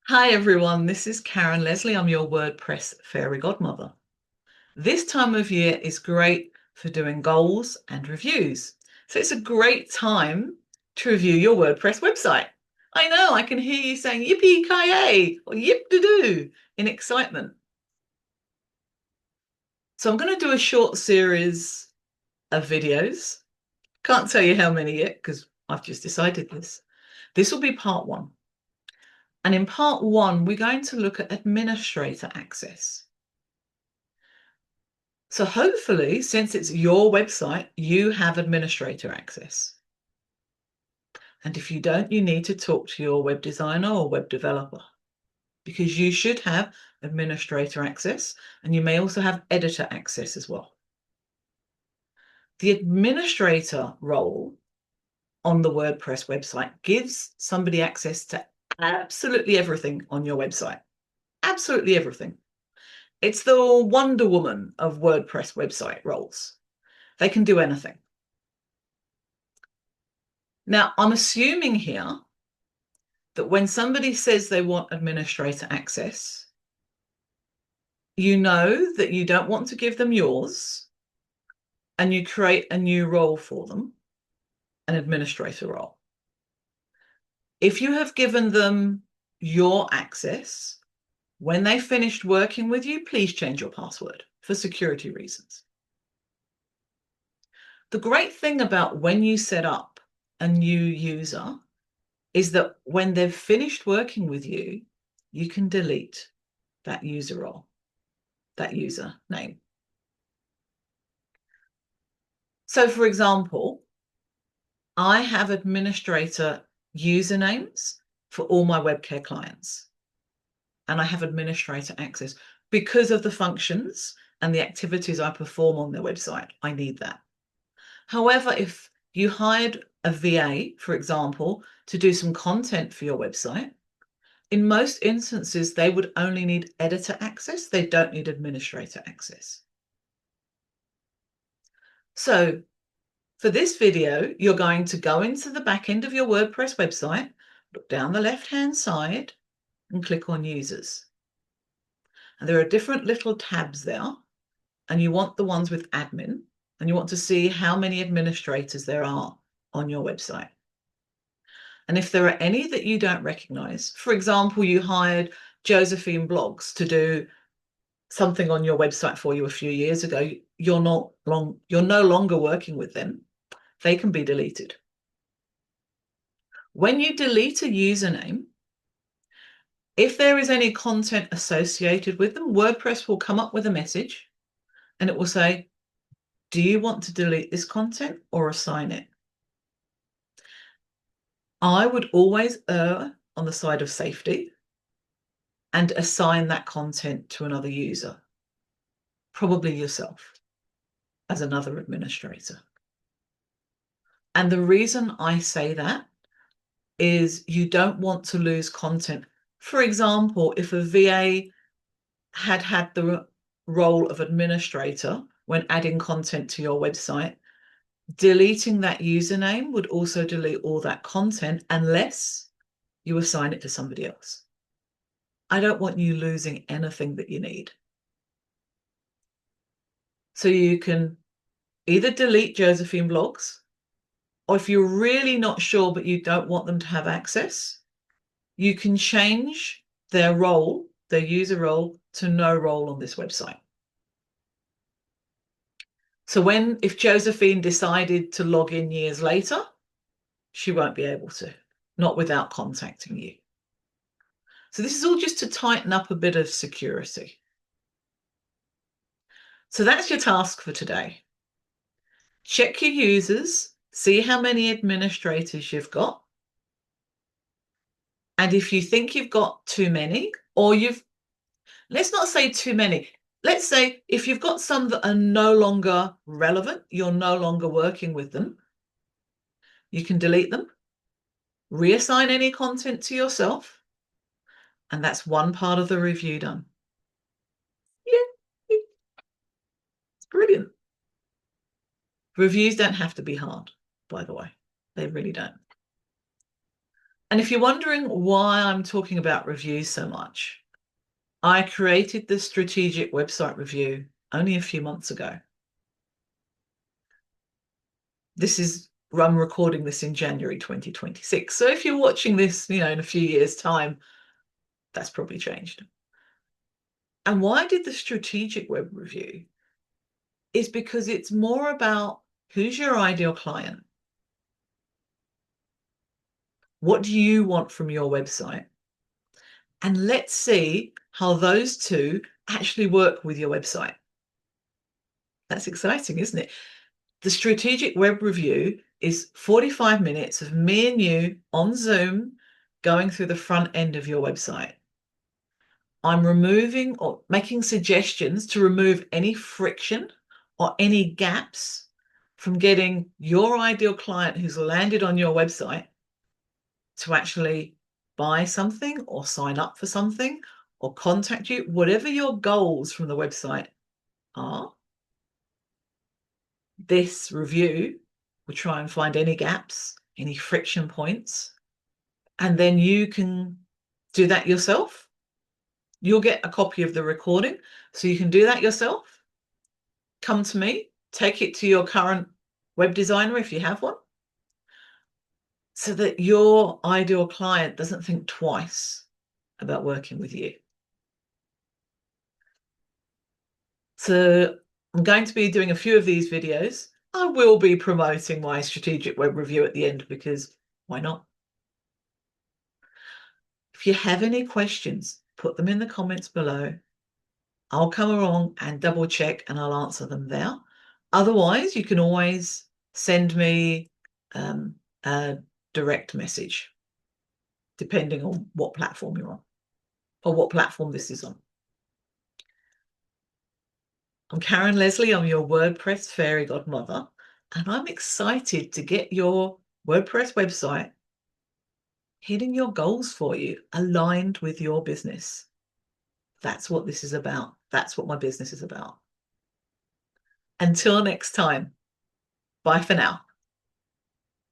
Hi everyone, this is Karen Leslie. I'm your WordPress fairy godmother. This time of year is great for doing goals and reviews. So it's a great time to review your WordPress website. I know, I can hear you saying yippee-ki-yay or yip-de-doo in excitement. So I'm going to do a short series of videos. Can't tell you how many yet because I've just decided this. This will be part one. And in part one, we're going to look at administrator access. So hopefully, since it's your website, you have administrator access. And if you don't, you need to talk to your web designer or web developer because you should have administrator access and you may also have editor access as well. The administrator role on the WordPress website gives somebody access to absolutely everything on your website. Absolutely everything. It's the Wonder Woman of WordPress website roles. They can do anything. Now, I'm assuming here that when somebody says they want administrator access, you know that you don't want to give them yours and you create a new role for them, an administrator role. If you have given them your access, when they finished working with you, please change your password for security reasons. The great thing about when you set up a new user is that when they've finished working with you, you can delete that user role, that user name. So for example, I have administrator usernames for all my webcare clients, and I have administrator access because of the functions and the activities I perform on their website. I need that. However, if you hired a VA, for example, to do some content for your website, in most instances, they would only need editor access. They don't need administrator access. So for this video, you're going to go into the back end of your WordPress website, look down the left-hand side and click on Users. And there are different little tabs there, and you want the ones with admin, and you want to see how many administrators there are on your website. And if there are any that you don't recognize, for example, you hired Josephine Blogs to do something on your website for you a few years ago, you're no longer working with them, they can be deleted. When you delete a username, if there is any content associated with them, WordPress will come up with a message and it will say, do you want to delete this content or assign it? I would always err on the side of safety and assign that content to another user, probably yourself as another administrator. And the reason I say that is you don't want to lose content. For example, if a VA had the role of administrator when adding content to your website, deleting that username would also delete all that content unless you assign it to somebody else. I don't want you losing anything that you need. So you can either delete Josephine Blogs, or if you're really not sure but you don't want them to have access, you can change their role, their user role, to no role on this website. So if Josephine decided to log in years later, she won't be able to, not without contacting you. So this is all just to tighten up a bit of security. So that's your task for today. Check your users, see how many administrators you've got. And if you think you've got too many, or let's not say too many. Let's say if you've got some that are no longer relevant, you're no longer working with them, you can delete them, reassign any content to yourself, and that's one part of the review done. Yeah, it's brilliant. Reviews don't have to be hard, by the way. They really don't. And if you're wondering why I'm talking about reviews so much, I created the strategic website review only a few months ago. I'm recording this in January 2026. So if you're watching this, in a few years' time, that's probably changed. And why I did the strategic web review is because it's more about who's your ideal client? What do you want from your website? And let's see how those two actually work with your website. That's exciting, isn't it? The strategic web review is 45 minutes of me and you on Zoom going through the front end of your website. I'm removing or making suggestions to remove any friction or any gaps from getting your ideal client who's landed on your website to actually buy something or sign up for something or contact you, whatever your goals from the website are. This review will try and find any gaps, any friction points, and then you can do that yourself. You'll get a copy of the recording, so you can do that yourself. Come to me, take it to your current web designer if you have one, so that your ideal client doesn't think twice about working with you. So I'm going to be doing a few of these videos. I will be promoting my strategic web review at the end because why not? If you have any questions, put them in the comments below. I'll come along and double check and I'll answer them there. Otherwise, you can always send me a direct message, depending on what platform you're on or what platform this is on. I'm Karen Leslie, I'm your WordPress fairy godmother, and I'm excited to get your WordPress website hitting your goals for you, aligned with your business. That's what this is about. That's what my business is about. Until next time, bye for now.